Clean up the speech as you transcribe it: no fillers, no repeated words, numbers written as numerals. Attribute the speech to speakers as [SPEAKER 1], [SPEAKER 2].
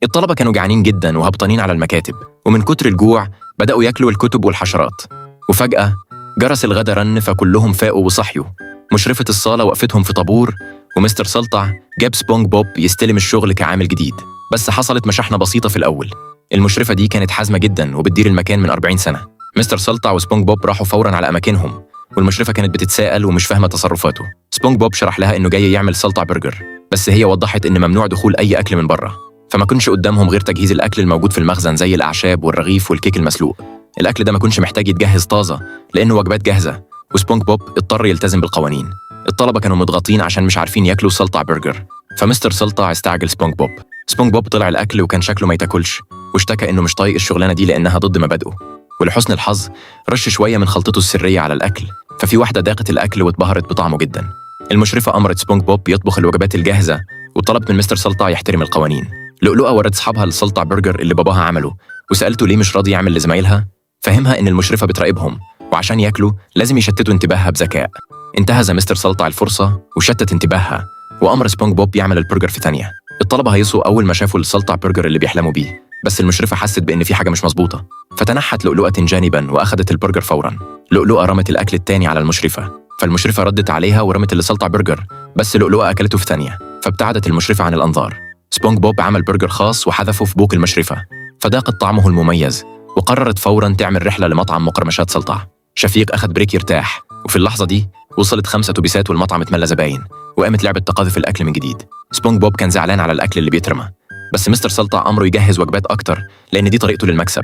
[SPEAKER 1] الطلبة كانوا جعانين جدا وهبطانين على المكاتب، ومن كتر الجوع بدأوا ياكلوا الكتب والحشرات. وفجأة جرس الغدا رن، فكلهم فاقوا وصحيوا. مشرفة الصالة وقفتهم في طابور، ومستر سلطع جاب سبونج بوب يستلم الشغل كعامل جديد. بس حصلت مشاحنة بسيطة في الأول. المشرفة دي كانت حازمة جدا وبتدير المكان من 40 سنة. مستر سلطع وسبونج بوب راحوا فورا على أماكنهم، والمشرفة كانت بتتساءل ومش فاهمة تصرفاته. سبونج بوب شرح لها إنه جاي يعمل سلطع برجر، بس هي وضحت إن ممنوع دخول أي أكل من بره، فما كنش قدامهم غير تجهيز الأكل الموجود في المخزن زي الأعشاب والرغيف والكيك المسلوق. الأكل ده ما كنش محتاج يتجهز طازة لأنه وجبات جاهزة، وسبونج بوب اضطر يلتزم بالقوانين. الطلبة كانوا مضغوطين عشان مش عارفين ياكلوا سلطع برجر، فمستر سلطع استعجل سبونج بوب. سبونج بوب طلع الأكل وكان شكله ما يتاكلش، واشتكى إنه مش طايق الشغلانة دي لأنها ضد مبادئه. ولحسن الحظ رش شوية من خلطته السرية على الأكل، ففي واحدة داقت الأكل واتبهرت بطعمه جدا. المشرفة أمرت سبونج بوب يطبخ الوجبات الجاهزة، وطلبت من مستر سلطع يحترم القوانين. لؤلؤة ورت أصحابها السلطع برجر اللي باباها عمله، وسألته ليه مش راضي يعمل لزمايلها. فهمها إن المشرفة بتراقبهم، وعشان ياكلوا لازم يشتتوا انتباهها بذكاء. انتهز مستر سلطع الفرصة وشتت انتباهها، وأمر سبونج بوب يعمل البرجر في ثانية. الطلبة هيصوا أول ما شافوا السلطع برجر اللي بيحلموا بيه، بس المشرفة حست بإن في حاجة مش مظبوطة، فتنحت لؤلؤة جانبا وأخذت البرجر فورا. لؤلؤة رمت الأكل التاني على المشرفة، فالمشرفة ردت عليها ورمت السلطع برجر، بس لؤلؤة أكلته في ثانية، فابتعدت المشرفة عن الأنظار. سبونج بوب عمل برجر خاص وحذفه في بوق المشرفة، فذاقت طعمه المميز، وقررت فورا تعمل رحلة لمطعم مقرمشات سلطع. شفيق أخذ بريك يرتاح، وفي اللحظة دي وصلت 5 أتوبيسات والمطعم اتملى زباين، وقامت لعبة تقاذف الأكل من جديد. سبونج بوب كان زعلان على الأكل اللي بيترمى، بس مستر سلطع أمره يجهز وجبات أكتر لأن دي طريقته للمكسب.